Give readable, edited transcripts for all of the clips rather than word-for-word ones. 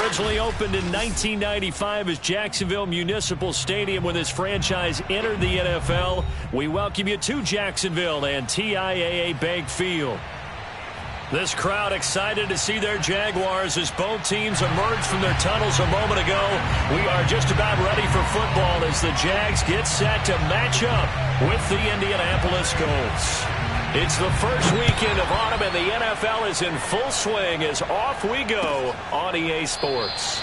Originally opened in 1995 as Jacksonville Municipal Stadium when this franchise entered the NFL, we welcome you to Jacksonville and TIAA Bank Field. This crowd excited to see their Jaguars as both teams emerged from their tunnels a moment ago. We are just about ready for football as the Jags get set to match up with the Indianapolis Colts. It's the first weekend of autumn and the NFL is in full swing as off we go on EA Sports.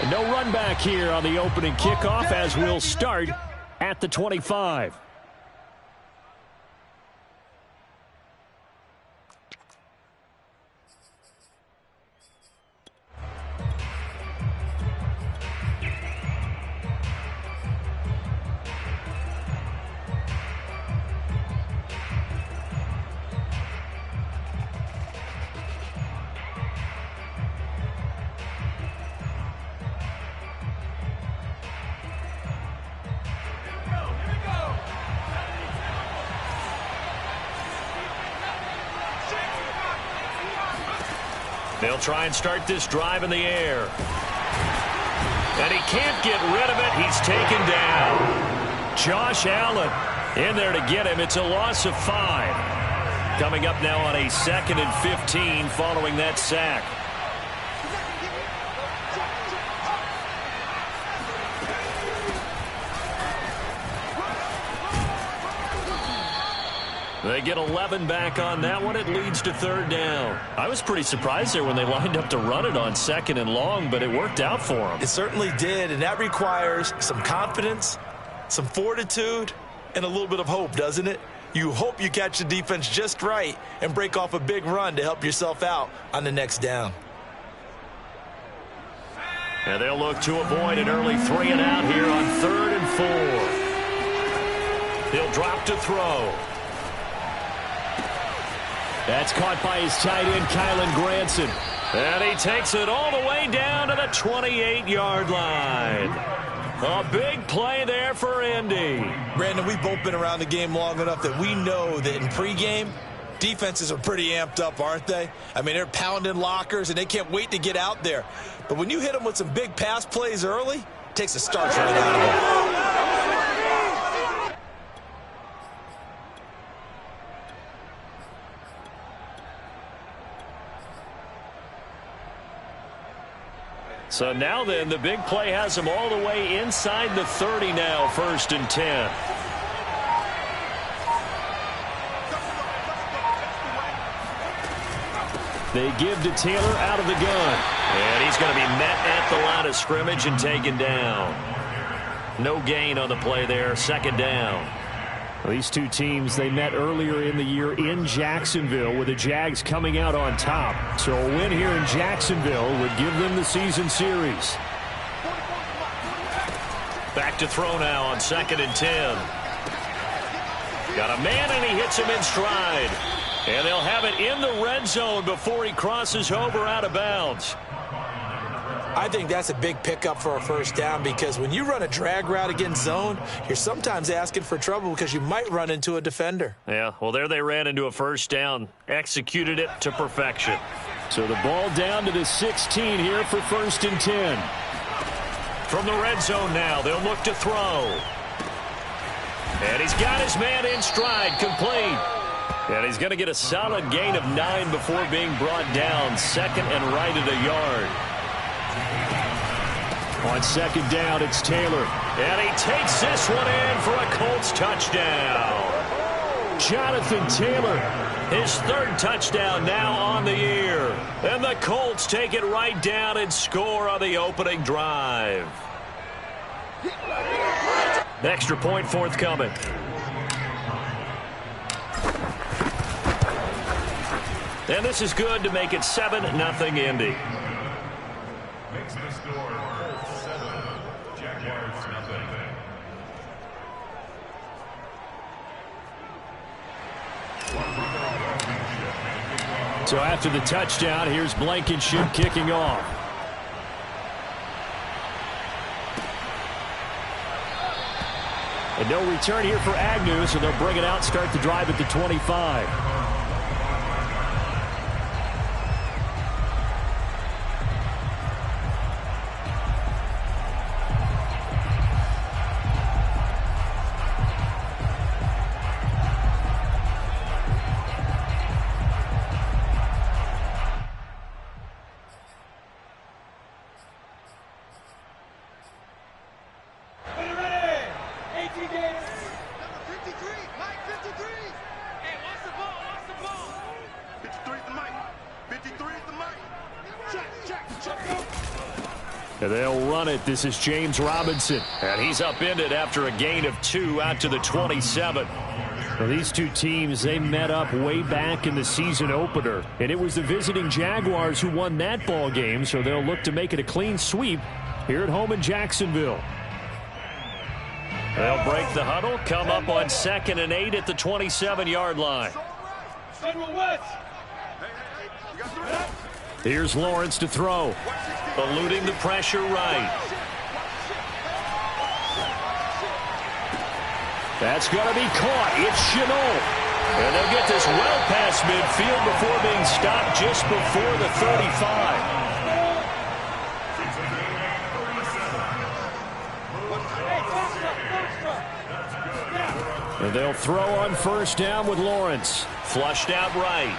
No run back here on the opening kickoff as we'll start at the 25. They'll try and start this drive in the air. And he can't get rid of it. He's taken down. Josh Allen in there to get him. It's a loss of 5. Coming up now on a 2nd and 15 following that sack. They get 11 back on that one. It leads to 3rd down. I was pretty surprised there when they lined up to run it on 2nd and long, but it worked out for them. It certainly did, and that requires some confidence, some fortitude, and a little bit of hope, doesn't it? You hope you catch the defense just right and break off a big run to help yourself out on the next down. And they'll look to avoid an early 3 and out here on 3rd and 4. He'll drop to throw. That's caught by his tight end, Kylen Granson. And he takes it all the way down to the 28-yard line. A big play there for Indy. Brandon, we've both been around the game long enough that we know that in pregame, defenses are pretty amped up, aren't they? I mean, they're pounding lockers, and they can't wait to get out there. But when you hit them with some big pass plays early, it takes the starch right out of them. So now then, the big play has them all the way inside the 30 now, 1st and 10. They give to Taylor out of the gun. And he's going to be met at the line of scrimmage and taken down. No gain on the play there, 2nd down. These two teams, they met earlier in the year in Jacksonville with the Jags coming out on top. So a win here in Jacksonville would give them the season series. Back to throw now on 2nd and 10. Got a man and he hits him in stride. And they'll have it in the red zone before he crosses over out of bounds. I think that's a big pickup for a 1st down because when you run a drag route against zone, you're sometimes asking for trouble because you might run into a defender. Yeah, well, there they ran into a 1st down, executed it to perfection. So the ball down to the 16 here for 1st and 10. From the red zone now, they'll look to throw. And he's got his man in stride, complete. And he's going to get a solid gain of 9 before being brought down, 2nd and right at a yard. On 2nd down, it's Taylor. And he takes this one in for a Colts touchdown. Jonathan Taylor, his 3rd touchdown now on the year. And the Colts take it right down and score on the opening drive. Extra point forthcoming. And this is good to make it 7-0 Indy. Makes the score 7, Jaguars nothing. So after the touchdown, here's Blankenship kicking off. And no return here for Agnew, so they'll bring it out, start the drive at the 25. And they'll run it. This is James Robinson. And he's upended after a gain of 2 out to the 27. Well, these two teams, they met up way back in the season opener. And it was the visiting Jaguars who won that ball game, so they'll look to make it a clean sweep here at home in Jacksonville. They'll break the huddle, come up on 2nd and 8 at the 27-yard line. Here's Lawrence to throw. Eluding the pressure right. That's going to be caught. It's Chenault. And they'll get this well past midfield before being stopped just before the 35. And they'll throw on 1st down with Lawrence. Flushed out right.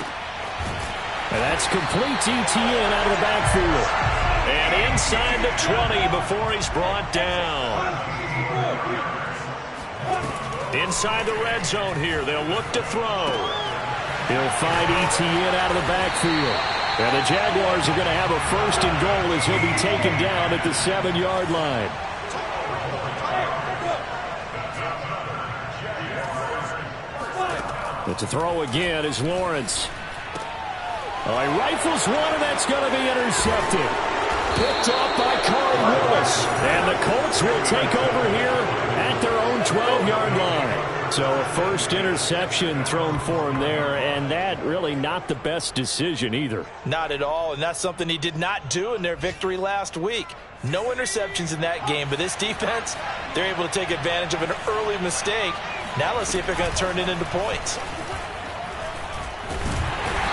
And that's complete to Etienne out of the backfield. And inside the 20 before he's brought down. Inside the red zone here. They'll look to throw. He'll find Etienne out of the backfield. And the Jaguars are going to have a 1st and goal as he'll be taken down at the 7-yard line. But to throw again is Lawrence. Oh, he rifles one, and that's going to be intercepted. Picked off by Carl Willis. And the Colts will take over here at their own 12-yard line. So a 1st interception thrown for him there, and that really not the best decision either. Not at all, and that's something he did not do in their victory last week. No interceptions in that game, but this defense, they're able to take advantage of an early mistake. Now let's see if they're going to turn it into points.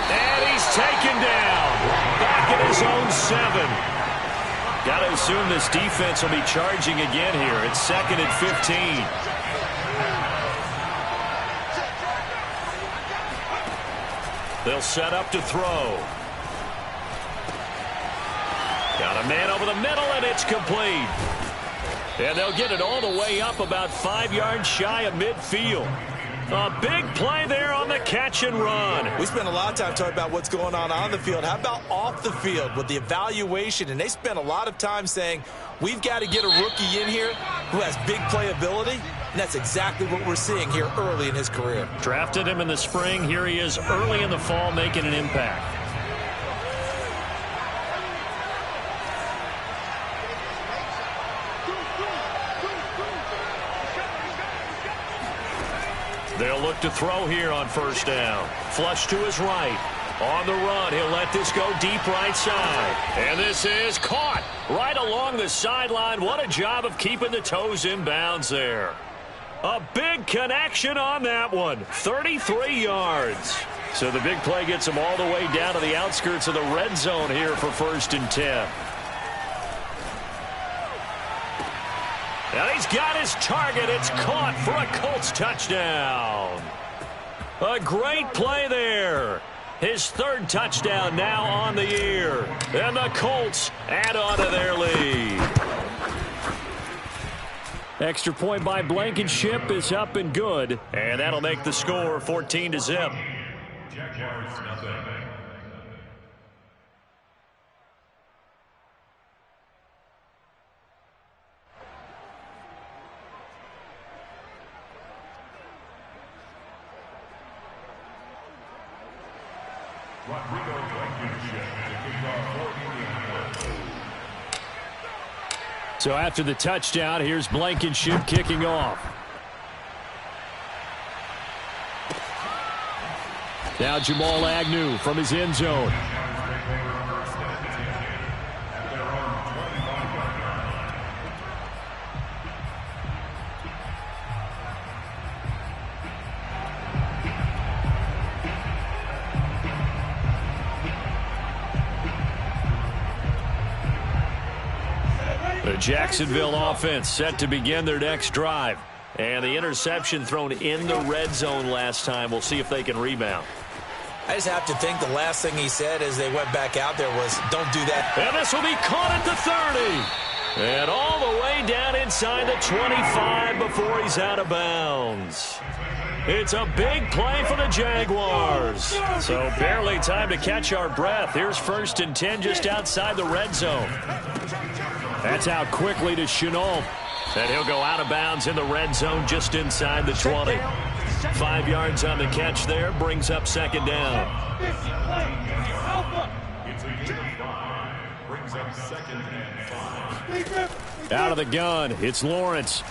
And he's taken down. Back at his own 7. Got to assume this defense will be charging again here. It's 2nd and 15. They'll set up to throw. Got a man over the middle, and it's complete. And they'll get it all the way up about 5 yards shy of midfield. A big play there on the catch and run. We spent a lot of time talking about what's going on the field. How about off the field with the evaluation? And they spent a lot of time saying, we've got to get a rookie in here who has big playability. And that's exactly what we're seeing here early in his career. Drafted him in the spring. Here he is early in the fall making an impact. They'll look to throw here on 1st down. Flush to his right. On the run, he'll let this go deep right side. And this is caught right along the sideline. What a job of keeping the toes in bounds there. A big connection on that one. 33 yards. So the big play gets him all the way down to the outskirts of the red zone here for 1st and 10. And he's got his target. It's caught for a Colts touchdown. A great play there. His 3rd touchdown now on the year. And the Colts add on to their lead. Extra point by Blankenship is up and good. And that'll make the score 14-0. Jaguars nothing. So after the touchdown, here's Blankenship kicking off. Now Jamal Agnew from his end zone. The Jacksonville offense set to begin their next drive. And the interception thrown in the red zone last time. We'll see if they can rebound. I just have to think the last thing he said as they went back out there was, don't do that. And this will be caught at the 30. And all the way down inside the 25 before he's out of bounds. It's a big play for the Jaguars. So barely time to catch our breath. Here's 1st and 10 just outside the red zone. That's out quickly to Chenault. And he'll go out of bounds in the red zone just inside the 20. 5 yards on the catch there. Brings up 2nd down. Brings up 2nd and 5. Out of the gun, it's Lawrence.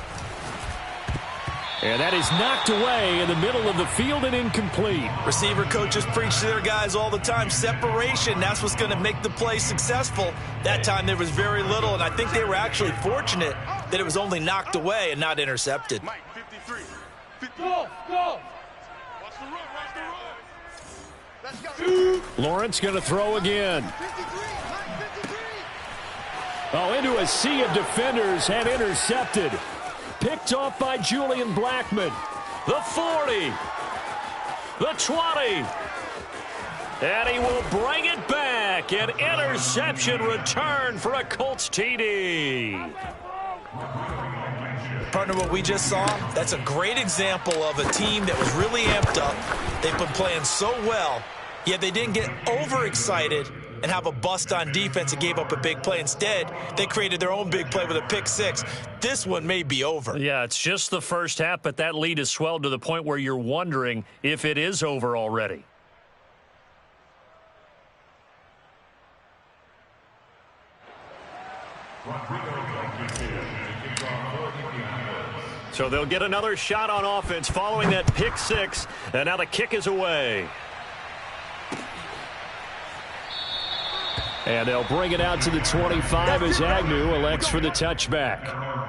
And that is knocked away in the middle of the field and incomplete. Receiver coaches preach to their guys all the time. Separation, that's what's going to make the play successful. That time there was very little, and I think they were actually fortunate that it was only knocked away and not intercepted. Mike, 53. Go, go. Watch the run, Let's go. Lawrence going to throw again. Oh, into a sea of defenders and intercepted. Picked off by Julian Blackman. The 40. The 20. And he will bring it back. An interception return for a Colts TD. Partner, what we just saw, that's a great example of a team that was really amped up. They've been playing so well, yet they didn't get overexcited and have a bust on defense and gave up a big play. Instead, they created their own big play with a pick 6. This one may be over. Yeah, it's just the first half, but that lead has swelled to the point where you're wondering if it is over already. So they'll get another shot on offense following that pick 6, and now the kick is away. And they'll bring it out to the 25 as Agnew elects for the touchback.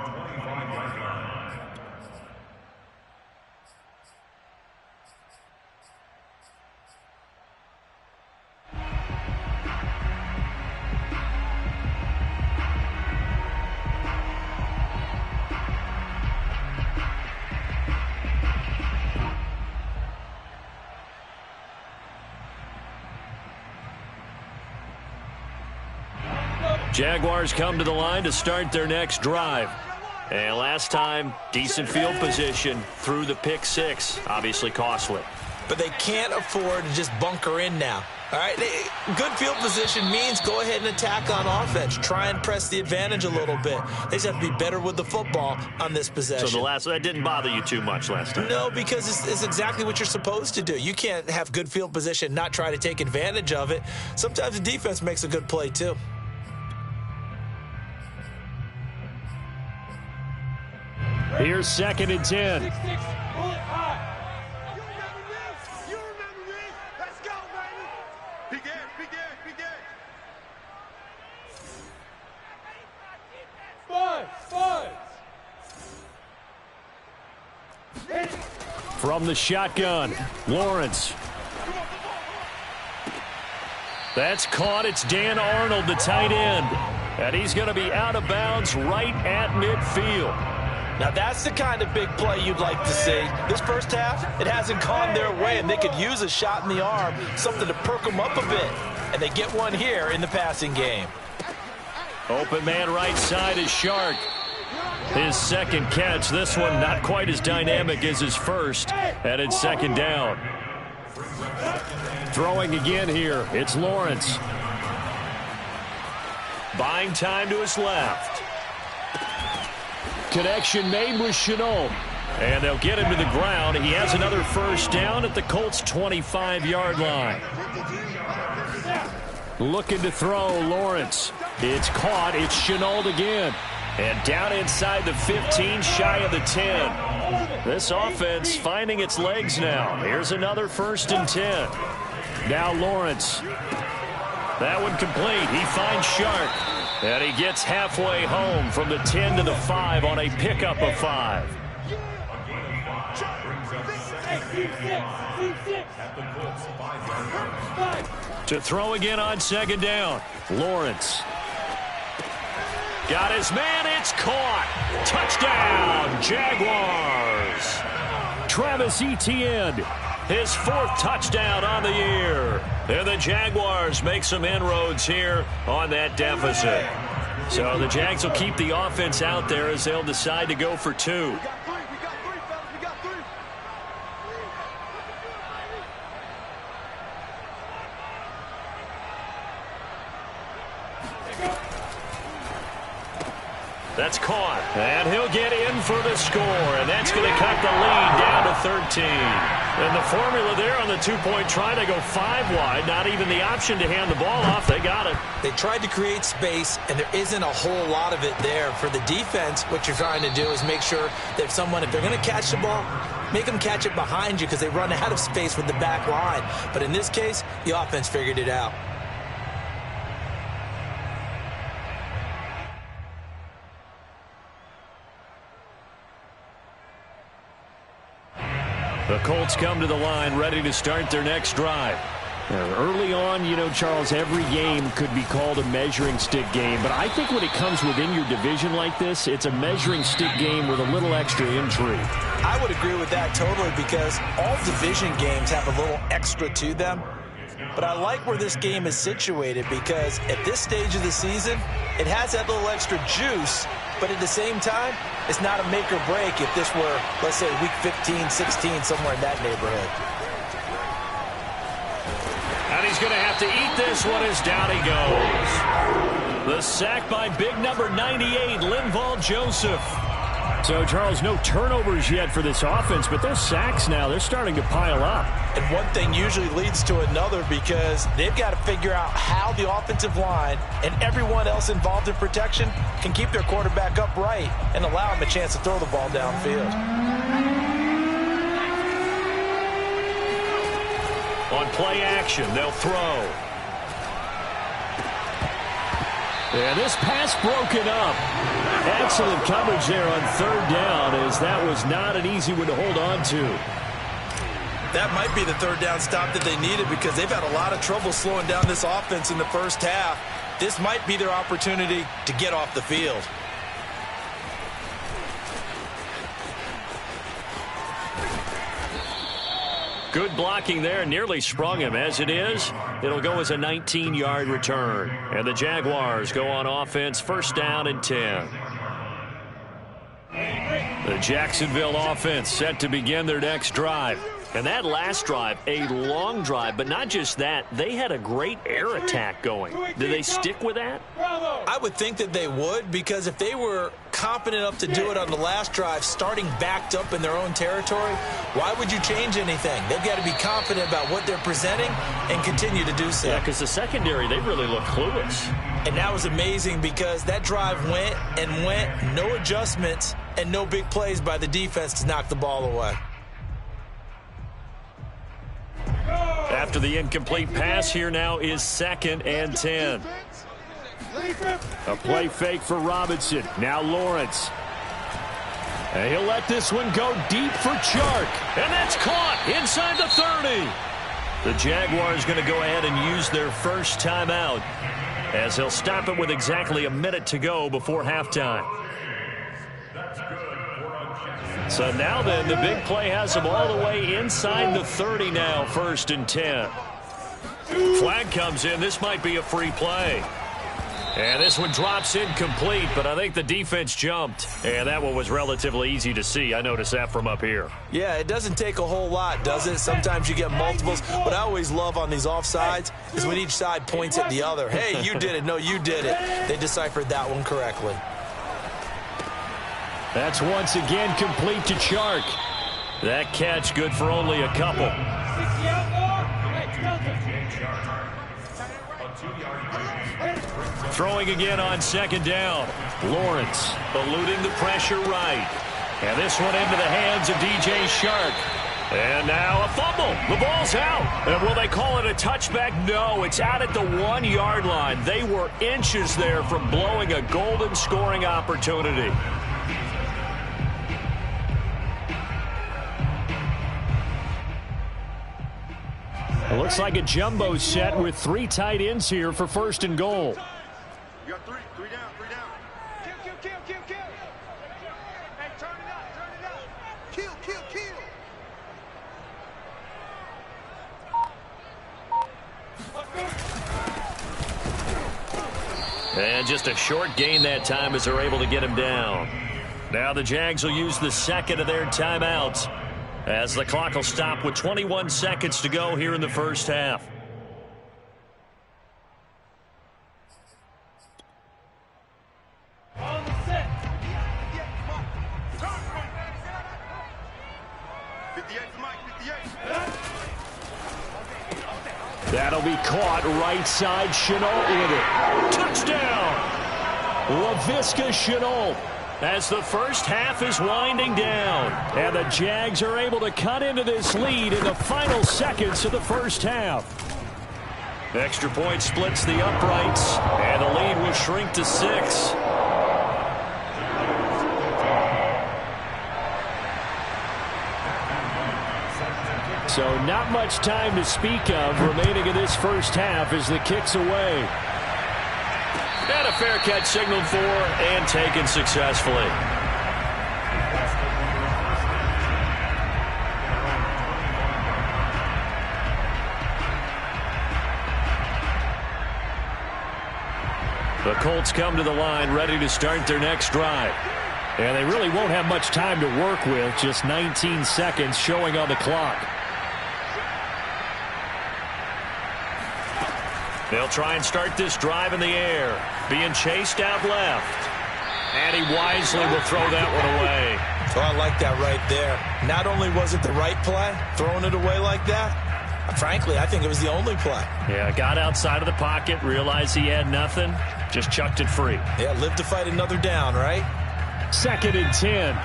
Jaguars come to the line to start their next drive. And last time, decent field position through the pick 6. Obviously costly. But they can't afford to just bunker in now. All right, good field position means go ahead and attack on offense. Try and press the advantage a little bit. They just have to be better with the football on this possession. So that didn't bother you too much last time? No, because it's exactly what you're supposed to do. You can't have good field position, not try to take advantage of it. Sometimes the defense makes a good play too. Here's 2nd and 10. You remember this? You remember this? Let's go, baby. Begin. From the shotgun, Lawrence. That's caught. It's Dan Arnold, the tight end. And he's going to be out of bounds right at midfield. Now, that's the kind of big play you'd like to see. This first half, it hasn't gone their way, and they could use a shot in the arm, something to perk them up a bit. And they get one here in the passing game. Open man right side is Shark. His 2nd catch. This one not quite as dynamic as his first. And it's 2nd down. Throwing again here. It's Lawrence. Buying time to his left. Connection made with Chenault. And they'll get him to the ground. He has another first down at the Colts' 25-yard line. Looking to throw, Lawrence. It's caught. It's Chenault again. And down inside the 15, shy of the 10. This offense finding its legs now. Here's another 1st and 10. Now Lawrence. That one complete. He finds Shark. And he gets halfway home from the 10 to the 5 on a pickup of 5. To throw again on 2nd down. Lawrence. Got his man. It's caught. Touchdown, Jaguars. Travis Etienne. His 4th touchdown on the year. And the Jaguars make some inroads here on that deficit. So the Jags will keep the offense out there as they'll decide to go for 2. That's caught, and he'll get in for the score, and that's going to cut the lead down to 13. And the formula there on the two-point try to go 5 wide, not even the option to hand the ball off. They got it. They tried to create space, and there isn't a whole lot of it there. For the defense, what you're trying to do is make sure that if they're going to catch the ball, make them catch it behind you because they run out of space with the back line. But in this case, the offense figured it out. The Colts come to the line ready to start their next drive. Early on, Charles, every game could be called a measuring stick game. But I think when it comes within your division like this, it's a measuring stick game with a little extra intrigue. I would agree with that totally because all division games have a little extra to them. But I like where this game is situated because at this stage of the season, it has that little extra juice. But at the same time, it's not a make or break if this were, let's say, week 15, 16, somewhere in that neighborhood. And he's going to have to eat this one as down he goes. The sack by big number 98, Linval Joseph. So, Charles, no turnovers yet for this offense, but those sacks now, they're starting to pile up. And one thing usually leads to another because they've got to figure out how the offensive line and everyone else involved in protection can keep their quarterback upright and allow him a chance to throw the ball downfield. On play action, they'll throw. And this pass broken up. Excellent coverage there on 3rd down as that was not an easy one to hold on to. That might be the 3rd down stop that they needed because they've had a lot of trouble slowing down this offense in the first half. This might be their opportunity to get off the field. Good blocking there, nearly sprung him. As it is, it'll go as a 19-yard return. And the Jaguars go on offense, 1st down and 10. The Jacksonville offense set to begin their next drive. And that last drive, a long drive, but not just that, they had a great air attack going. Did they stick with that? I would think that they would because if they were confident enough to do it on the last drive, starting backed up in their own territory, why would you change anything? They've got to be confident about what they're presenting and continue to do so. Yeah, because the secondary, they really look clueless. And that was amazing because that drive went and went, no adjustments and no big plays by the defense to knock the ball away. After the incomplete pass, here now is 2nd and 10. A play fake for Robinson. Now Lawrence. And he'll let this one go deep for Chark. And that's caught inside the 30. The Jaguars going to go ahead and use their first timeout as they'll stop it with exactly a minute to go before halftime. So now then, the big play has them all the way inside the 30 now, 1st and 10. Flag comes in. This might be a free play. And this one drops incomplete, but I think the defense jumped. And that one was relatively easy to see. I noticed that from up here. Yeah, it doesn't take a whole lot, does it? Sometimes you get multiples. What I always love on these offsides is when each side points at the other. Hey, you did it. No, you did it. They deciphered that one correctly. That's once again complete to Chark. That catch good for only a couple. Throwing again on 2nd down. Lawrence eluding the pressure right. And this one into the hands of DJ Chark. And now a fumble. The ball's out. And will they call it a touchback? No, it's out at the 1-yard line. They were inches there from blowing a golden scoring opportunity. It looks like a jumbo set with 3 tight ends here for 1st and goal. You got three down. Kill. Hey, turn it up. Kill. And just a short gain that time as they're able to get him down. Now the Jags will use the second of their timeouts as the clock will stop with 21 seconds to go here in the first half. That'll be caught right side. Chenault with it. Touchdown! Laviska Chenault as the first half is winding down. And the Jags are able to cut into this lead in the final seconds of the first half. Extra point splits the uprights, and the lead will shrink to 6. So not much time to speak of remaining in this first half as the kick's away. And a fair catch signaled for and taken successfully. The Colts come to the line ready to start their next drive. And they really won't have much time to work with, just 19 seconds showing on the clock. They'll try and start this drive in the air. Being chased out left. And he wisely will throw that one away. So I like that right there. Not only was it the right play, throwing it away like that, frankly, I think it was the only play. Yeah, got outside of the pocket, realized he had nothing, just chucked it free. Yeah, live to fight another down, right? 2nd and 10.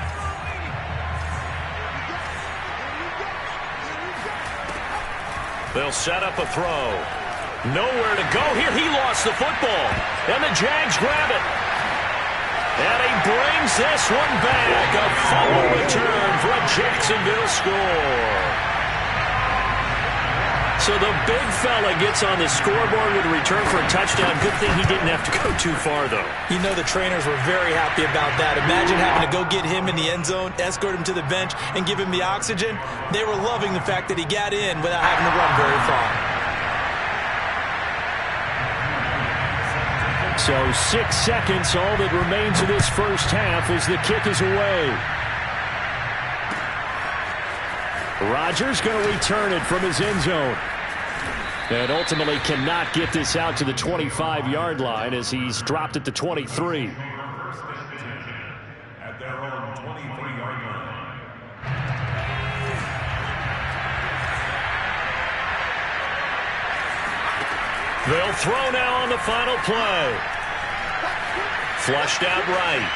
They'll set up a throw. Nowhere to go here. He lost the football. And the Jags grab it. And he brings this one back. A fumble return for a Jacksonville score. So the big fella gets on the scoreboard with a return for a touchdown. Good thing he didn't have to go too far, though. You know the trainers were very happy about that. Imagine having to go get him in the end zone, escort him to the bench, and give him the oxygen. They were loving the fact that he got in without having to run very far. So 6 seconds, all that remains of this first half as the kick is away. Rodgers going to return it from his end zone. And ultimately cannot get this out to the 25-yard line as he's dropped at the 23. At their own 23-yard line. They'll throw now on the final play. Flushed out right.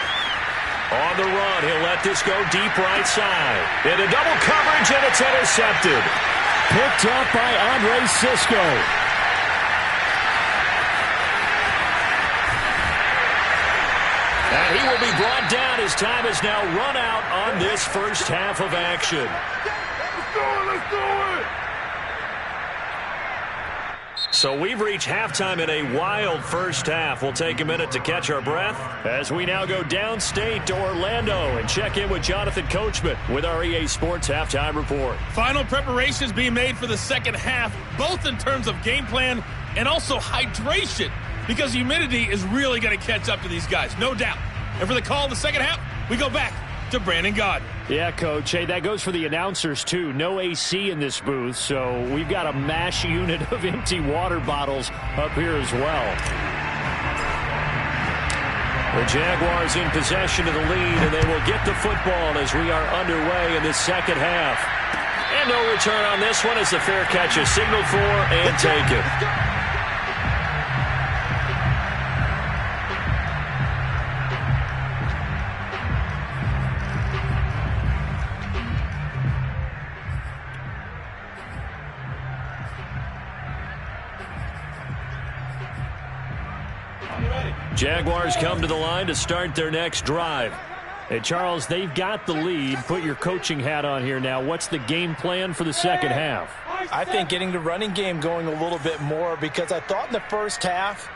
On the run, he'll let this go deep right side. Into double coverage, and it's intercepted. Picked up by Andre Sisco. And he will be brought down as time has now run out on this first half of action. Let's do it, let's do it! So we've reached halftime in a wild first half. We'll take a minute to catch our breath as we now go downstate to Orlando and check in with Jonathan Coachman with our EA Sports Halftime Report. Final preparations being made for the second half, both in terms of game plan and also hydration, because humidity is really going to catch up to these guys, no doubt. And for the call of the second half, we go back to Brandon Gaudin. Yeah, Coach. Hey, that goes for the announcers, too. No AC in this booth, so we've got a mash unit of empty water bottles up here as well. The Jaguars in possession of the lead, and they will get the football as we are underway in the second half. And no return on this one as the fair catch is signaled for and taken. Jaguars come to the line to start their next drive. Hey, Charles, they've got the lead. Put your coaching hat on here now. What's the game plan for the second half? I think getting the running game going a little bit more, because I thought in the first half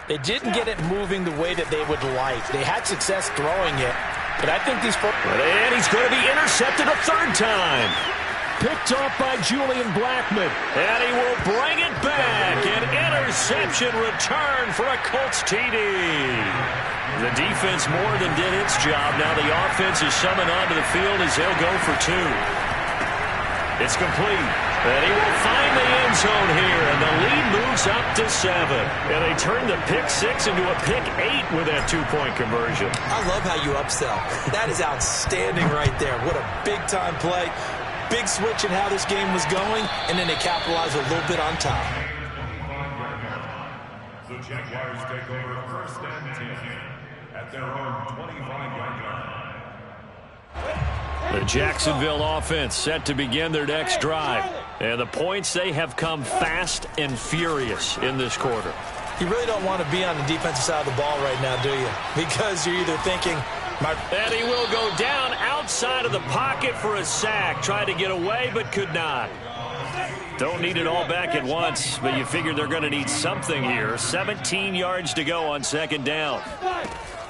they didn't get it moving the way that they would like. They had success throwing it, but I think these folks... And he's going to be intercepted a third time. picked off by Julian Blackmon. And he will bring it back. An interception return for a Colts TD. The defense more than did its job. Now the offense is summoned onto the field as they'll go for 2. It's complete. And he will find the end zone here. And the lead moves up to 7. And they turn the pick 6 into a pick 8 with that 2-point conversion. I love how you upsell. That is outstanding right there. What a big-time play. Big switch in how this game was going. And then they capitalize a little bit on top. The Jaguars take over 1st and 10 at their own 25-yard line. The Jacksonville offense set to begin their next drive. And the points, they have come fast and furious in this quarter. You really don't want to be on the defensive side of the ball right now, do you? Because you're either thinking... And he will go down outside of the pocket for a sack. Tried to get away, but could not. Don't need it all back at once, but you figure they're going to need something here. 17 yards to go on 2nd down.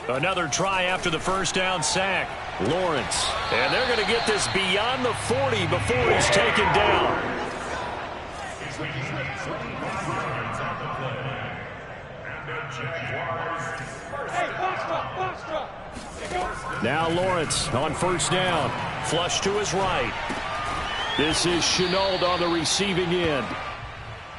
Another try after the 1st down sack. Lawrence. And they're going to get this beyond the 40 before he's taken down. Now Lawrence on 1st down. Flush to his right. This is Chenault on the receiving end.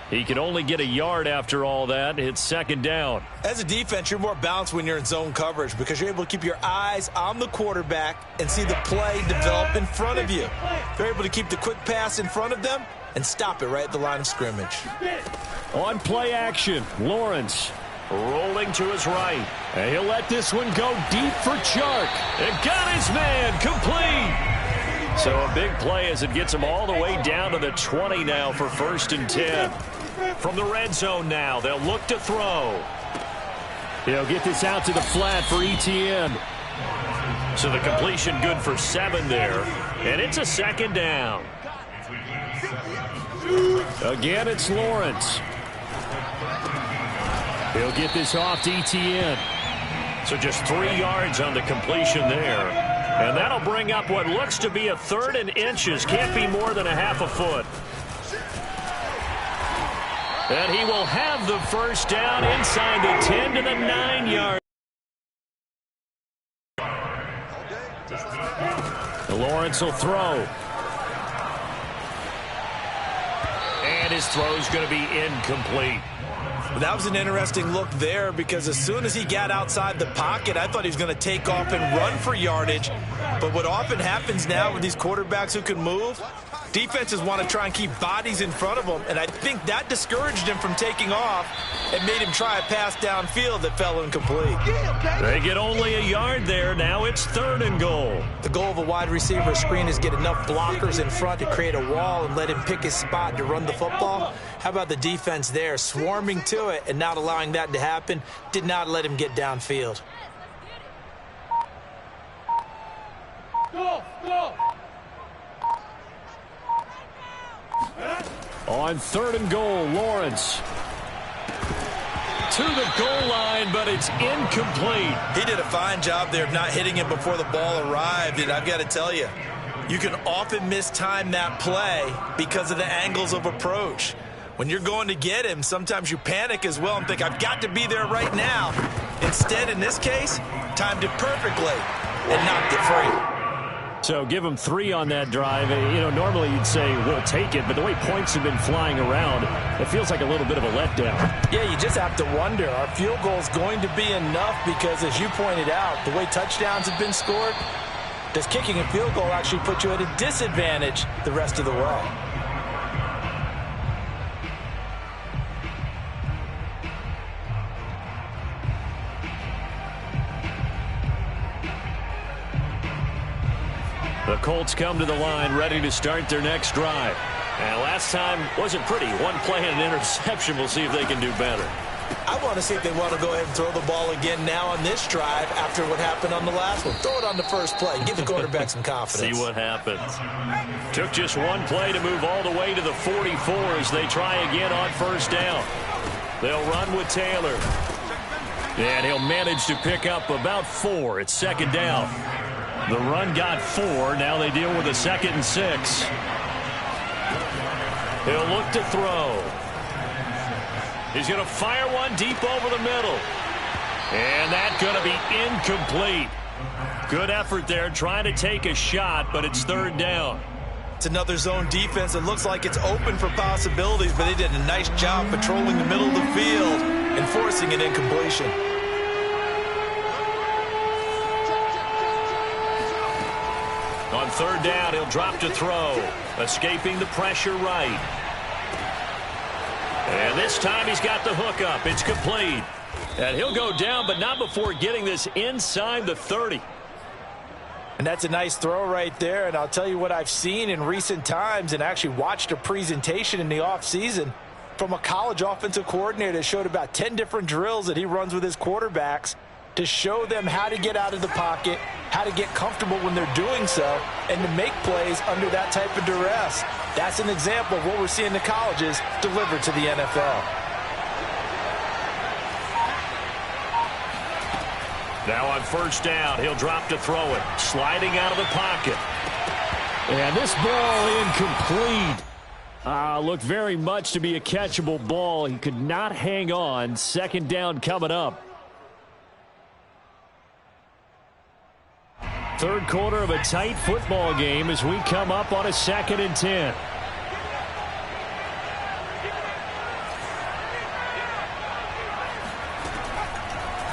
He can only get a yard after all that. It's 2nd down. As a defense, you're more balanced when you're in zone coverage because you're able to keep your eyes on the quarterback and see the play develop in front of you. They're able to keep the quick pass in front of them and stop it right at the line of scrimmage. On play action, Lawrence rolling to his right. And he'll let this one go deep for Chark. And got his man complete. So a big play as it gets him all the way down to the 20 now for 1st and 10. From the red zone now, they'll look to throw. He'll get this out to the flat for Etienne. So the completion good for 7 there. And it's a 2nd down. Again, it's Lawrence. He'll get this off to Etienne. So just 3 yards on the completion there. And that'll bring up what looks to be a 3rd and inches. Can't be more than a half a foot. And he will have the 1st down inside the 10 to the 9 yard. Lawrence will throw. And his throw is going to be incomplete. That was an interesting look there because as soon as he got outside the pocket, I thought he was going to take off and run for yardage. But what often happens now with these quarterbacks who can move, defenses want to try and keep bodies in front of them, and I think that discouraged him from taking off and made him try a pass downfield that fell incomplete. They get only a yard there. Now it's 3rd and goal. The goal of a wide receiver screen is get enough blockers in front to create a wall and let him pick his spot to run the football. How about the defense there, swarming to it and not allowing that to happen? Did not let him get downfield. Go, go. On 3rd and goal, Lawrence to the goal line, but it's incomplete. He did a fine job there of not hitting him before the ball arrived, and I've got to tell you, you can often mistime that play because of the angles of approach. When you're going to get him, sometimes you panic as well and think, I've got to be there right now. Instead, in this case, timed it perfectly and knocked it free. So give him 3 on that drive. You know, normally you'd say we'll take it, but the way points have been flying around, it feels like a little bit of a letdown. Yeah, you just have to wonder, are field goals going to be enough? Because as you pointed out, the way touchdowns have been scored, does kicking a field goal actually put you at a disadvantage the rest of the way? The Colts come to the line ready to start their next drive. And last time wasn't pretty. 1 play and an interception. We'll see if they can do better. I want to see if they want to go ahead and throw the ball again now on this drive after what happened on the last one. Throw it on the first play. Give the quarterback some confidence. See what happens. Took just 1 play to move all the way to the 44 as they try again on 1st down. They'll run with Taylor. And he'll manage to pick up about 4. It's 2nd down. The run got 4. Now they deal with a 2nd and 6. He'll look to throw. He's going to fire one deep over the middle. And that's going to be incomplete. Good effort there trying to take a shot, but it's third down. It's another zone defense. It looks like it's open for possibilities, but they did a nice job patrolling the middle of the field and forcing an incompletion. On third down, he'll drop to throw. Escaping the pressure right. And this time he's got the hook up. It's complete. And he'll go down, but not before getting this inside the 30. And that's a nice throw right there. And I'll tell you what I've seen in recent times and actually watched a presentation in the offseason from a college offensive coordinator that showed about 10 different drills that he runs with his quarterbacks to show them how to get out of the pocket, how to get comfortable when they're doing so, and to make plays under that type of duress. That's an example of what we're seeing the colleges deliver to the NFL. Now on first down, he'll drop to throw it. Sliding out of the pocket. And this ball incomplete. Looked very much to be a catchable ball. He could not hang on. Second down coming up. Third quarter of a tight football game as we come up on a 2nd and 10.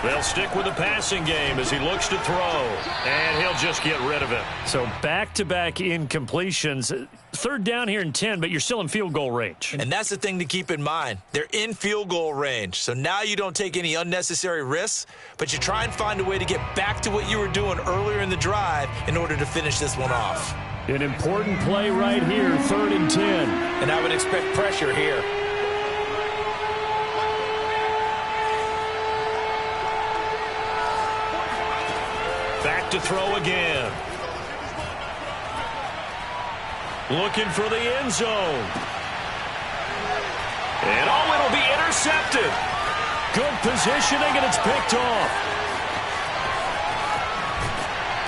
They'll stick with the passing game as he looks to throw. And he'll just get rid of it. So back-to-back incompletions. Third down here in 10, but you're still in field goal range. And that's the thing to keep in mind. They're in field goal range. So now you don't take any unnecessary risks, but you try and find a way to get back to what you were doing earlier in the drive in order to finish this one off. An important play right here, 3rd and 10. And I would expect pressure here. Back to throw again. Looking for the end zone. And it'll be intercepted. Good positioning, and it's picked off.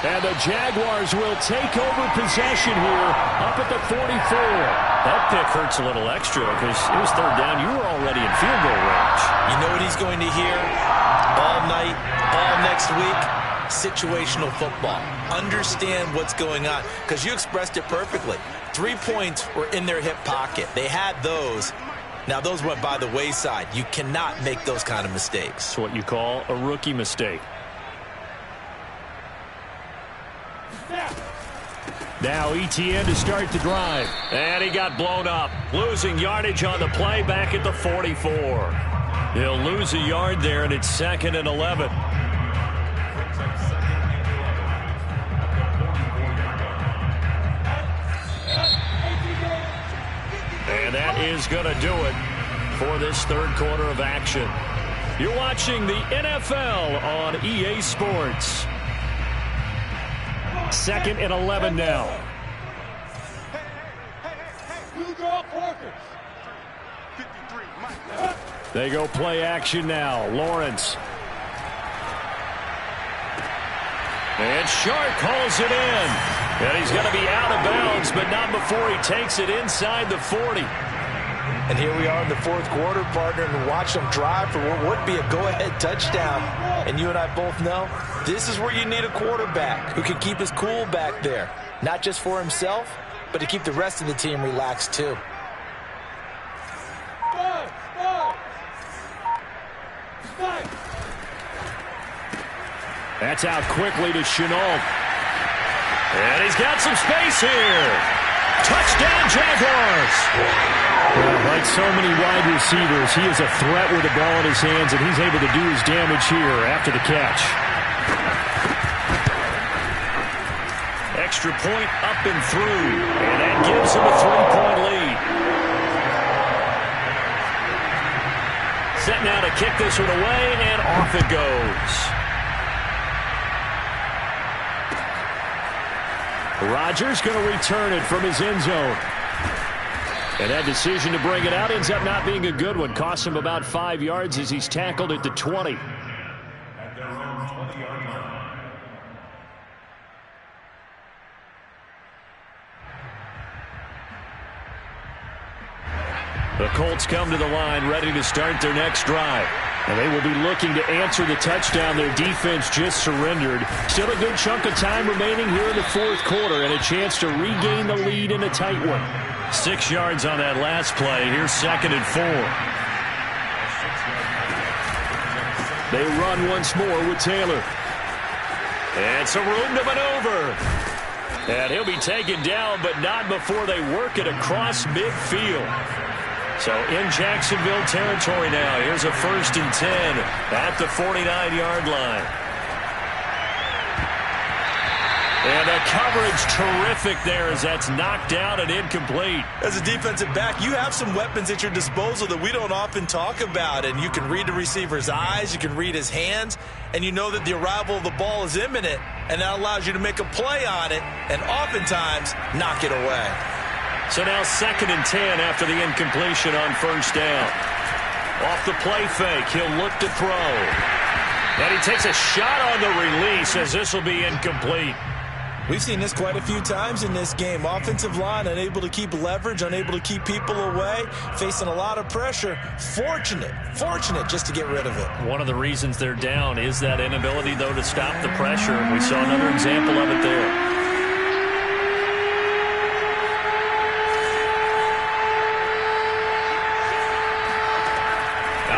And the Jaguars will take over possession here up at the 44. That pick hurts a little extra because it was third down. You were already in field goal range. You know what he's going to hear all night, all next week? Situational football. Understand what's going on, because you expressed it perfectly. 3 points were in their hip pocket. They had those. Now those went by the wayside. You cannot make those kind of mistakes. It's what you call a rookie mistake. Now ETN to start the drive. And he got blown up. Losing yardage on the play back at the 44. He'll lose a yard there, and it's 2nd and 11. And that is going to do it for this third quarter of action. You're watching the NFL on EA Sports. 2nd and 11 now. They go play action now. Lawrence. And Shark calls it in. And he's going to be out of bounds, but not before he takes it inside the 40. And here we are in the fourth quarter, partner, and watch them drive for what would be a go-ahead touchdown. And you and I both know this is where you need a quarterback who can keep his cool back there. Not just for himself, but to keep the rest of the team relaxed too. That's out quickly to Chenault. And he's got some space here. Touchdown, Jaguars. Like so many wide receivers, he is a threat with the ball in his hands, and he's able to do his damage here after the catch. Extra point up and through, and that gives him a 3-point lead. Set now to kick this one away, and off it goes. Rodgers going to return it from his end zone. And that decision to bring it out ends up not being a good one. Costs him about 5 yards as he's tackled at the 20. At their own 20-yard line. The Colts come to the line ready to start their next drive. And they will be looking to answer the touchdown their defense just surrendered. Still a good chunk of time remaining here in the fourth quarter and a chance to regain the lead in a tight one. 6 yards on that last play. Here's 2nd and 4. They run once more with Taylor. And some room to maneuver. And he'll be taken down, but not before they work it across midfield. So in Jacksonville territory now. Here's a 1st and 10 at the 49-yard line. And the coverage terrific there as that's knocked out and incomplete. As a defensive back, you have some weapons at your disposal that we don't often talk about. And you can read the receiver's eyes, you can read his hands, and you know that the arrival of the ball is imminent. And that allows you to make a play on it and oftentimes knock it away. So now 2nd and 10 after the incompletion on 1st down. Off the play fake, he'll look to throw. And he takes a shot on the release as this will be incomplete. We've seen this quite a few times in this game. Offensive line unable to keep leverage, unable to keep people away, facing a lot of pressure. Fortunate just to get rid of it. One of the reasons they're down is that inability, though, to stop the pressure. We saw another example of it there.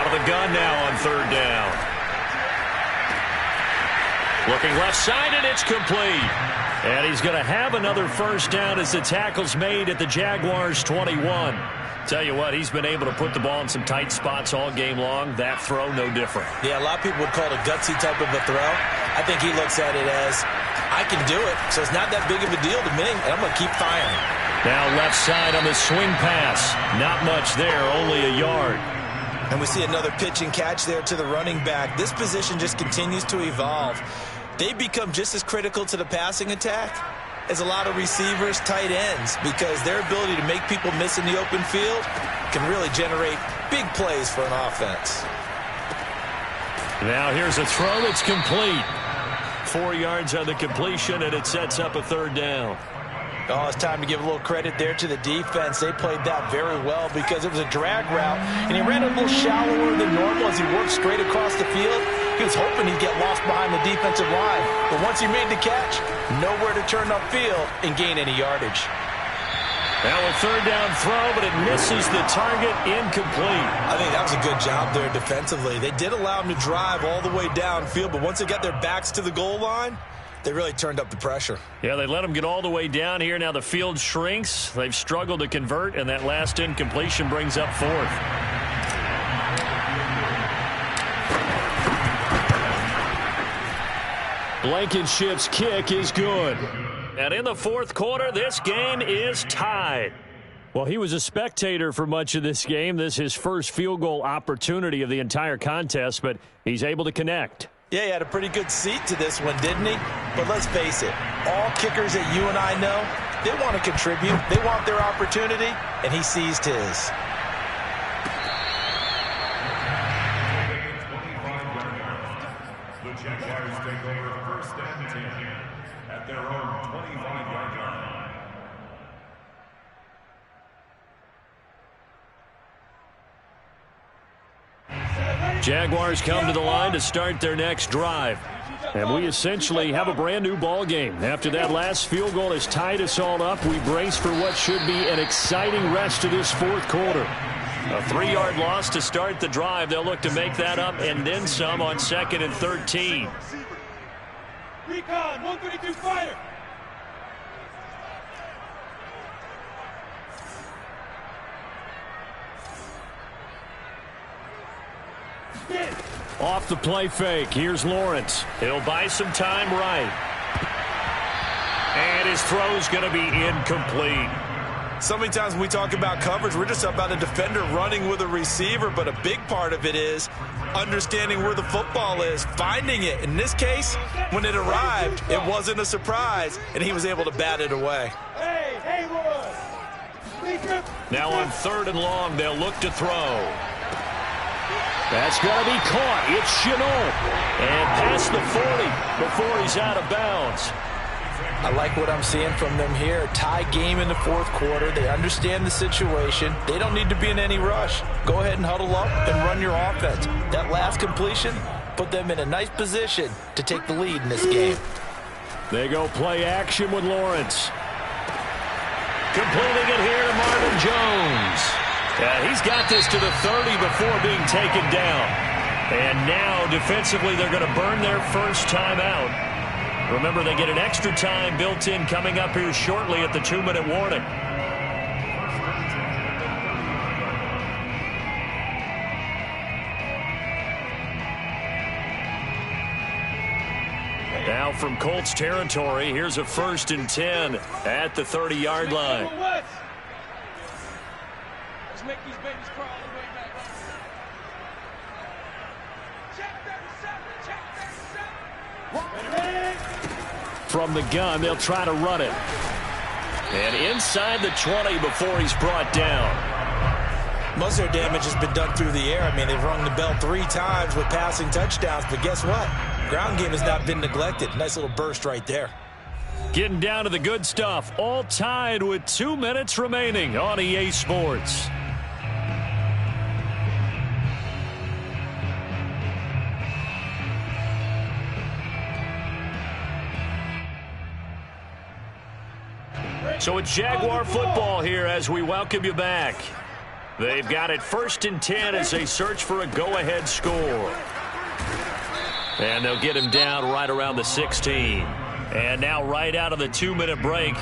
The gun now on 3rd down. Looking left side, and it's complete. And he's going to have another 1st down as the tackle's made at the Jaguars' 21. Tell you what, he's been able to put the ball in some tight spots all game long. That throw, no different. Yeah, a lot of people would call it a gutsy type of a throw. I think he looks at it as, I can do it, so it's not that big of a deal to me, and I'm going to keep firing. Now left side on the swing pass. Not much there, only a yard. And we see another pitch and catch there to the running back. This position just continues to evolve. They become just as critical to the passing attack as a lot of receivers, tight ends, because their ability to make people miss in the open field can really generate big plays for an offense. Now here's a throw that's complete. 4 yards on the completion, and it sets up a 3rd down. Oh, it's time to give a little credit there to the defense. They played that very well because it was a drag route, and he ran a little shallower than normal as he worked straight across the field. He was hoping he'd get lost behind the defensive line, but once he made the catch, nowhere to turn upfield and gain any yardage. Now a 3rd down throw, but it misses the target, incomplete. I think that was a good job there defensively. They did allow him to drive all the way downfield, but once they got their backs to the goal line, they really turned up the pressure. Yeah, they let them get all the way down here. Now the field shrinks. They've struggled to convert, and that last incompletion brings up 4th. Blankenship's kick is good. And in the 4th quarter, this game is tied. Well, he was a spectator for much of this game. This is his first field goal opportunity of the entire contest, but he's able to connect. Yeah, he had a pretty good seat to this one, didn't he? But let's face it, all kickers that you and I know, they want to contribute. They want their opportunity, and he seized his. The Jaguars take over 1st and 10 at their own 25-yard line. Jaguars come to the line to start their next drive. And we essentially have a brand new ball game. After that last field goal has tied us all up, we brace for what should be an exciting rest of this 4th quarter. A 3-yard loss to start the drive. They'll look to make that up and then some on 2nd and 13. Recon, 132 fire. Off the play fake. Here's Lawrence. He'll buy some time right. And his throw's going to be incomplete. So many times when we talk about coverage, we're just about a defender running with a receiver, but a big part of it is understanding where the football is, finding it. In this case, when it arrived, it wasn't a surprise, and he was able to bat it away. Hey, Now on 3rd and long, they'll look to throw. That's going to be caught. It's Chenault. And past the 40 before he's out of bounds. I like what I'm seeing from them here. Tie game in the fourth quarter. They understand the situation. They don't need to be in any rush. Go ahead and huddle up and run your offense. That last completion put them in a nice position to take the lead in this game. They go play action with Lawrence. Completing it here to Marvin Jones. He's got this to the 30 before being taken down. And now, defensively, they're going to burn their first timeout. Remember, they get an extra time built in coming up here shortly at the 2-minute warning. Now from Colts territory, here's a 1st and 10 at the 30-yard line. Let's make these babies crawl all the way back. Check 37, check 37. From the gun, they'll try to run it. And inside the 20 before he's brought down. Most of their damage has been done through the air. I mean, they've rung the bell 3 times with passing touchdowns, but guess what? Ground game has not been neglected. Nice little burst right there. Getting down to the good stuff. All tied with 2 minutes remaining on EA Sports. So it's Jaguar football here as we welcome you back. They've got it 1st and 10 as they search for a go-ahead score. And they'll get him down right around the 16. And now right out of the 2-minute break,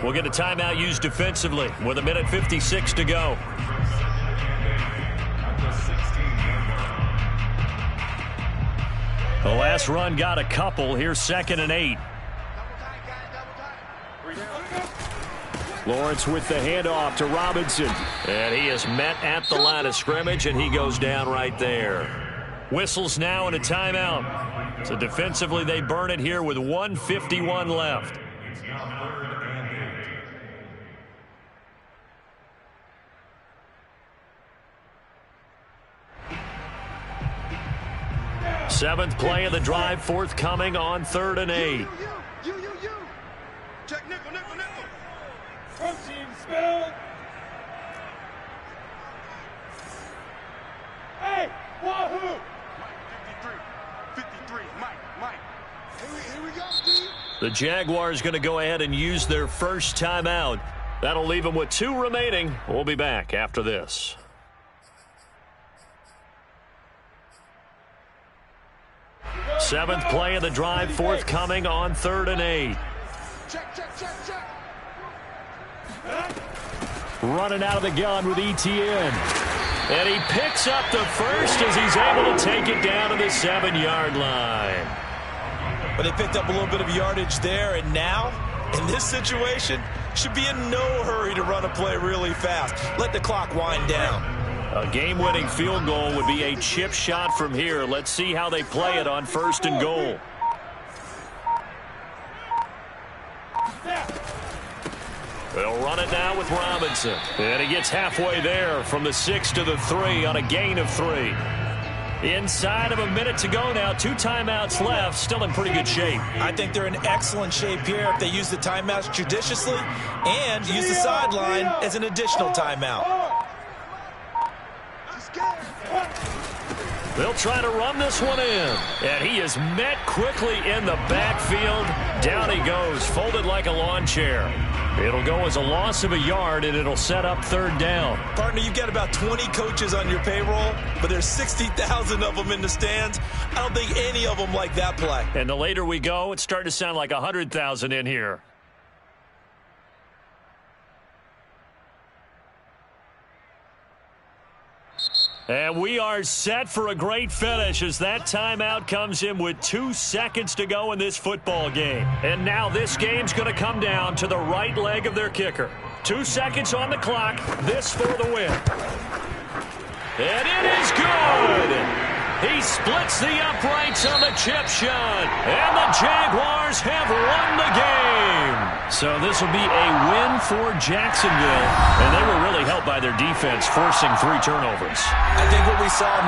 we'll get a timeout used defensively with 1:56 to go. The last run got a couple. Here's 2nd and 8. Lawrence with the handoff to Robinson. And he is met at the line of scrimmage, and he goes down right there. Whistles now and a timeout. So defensively, they burn it here with 1:51 left. It's now 3rd and 8. 7th play of the drive forthcoming on 3rd and 8. You. Check nickel. Protein spell. Hey, wahoo! 53, Mike. Here we go, Steve. The Jaguars going to go ahead and use their first timeout. That'll leave them with 2 remaining. We'll be back after this. Seventh play of the drive forthcoming on 3rd and 8. Check. Running out of the gun with ETN. And he picks up the first as he's able to take it down to the 7-yard line. But they picked up a little bit of yardage there, and now, in this situation, should be in no hurry to run a play really fast. Let the clock wind down. A game-winning field goal would be a chip shot from here. Let's see how they play it on 1st and goal. They'll run it now with Robinson. And he gets halfway there from the 6 to the 3 on a gain of 3. Inside of a minute to go now. 2 timeouts left. Still in pretty good shape. I think they're in excellent shape here if they use the timeouts judiciously and use the sideline as an additional timeout. They'll try to run this one in. And he is met quickly in the backfield. Down he goes, folded like a lawn chair. It'll go as a loss of a yard, and it'll set up 3rd down. Partner, you've got about 20 coaches on your payroll, but there's 60,000 of them in the stands. I don't think any of them like that play. And the later we go, it's starting to sound like 100,000 in here. And we are set for a great finish as that timeout comes in with 2 seconds to go in this football game. And now this game's going to come down to the right leg of their kicker. 2 seconds on the clock. This for the win. And it is good. He splits the uprights on the chip shot. And the Jaguars have won the game. So this will be a win for Jacksonville. And they were really helped by their defense, forcing 3 turnovers. I think what we saw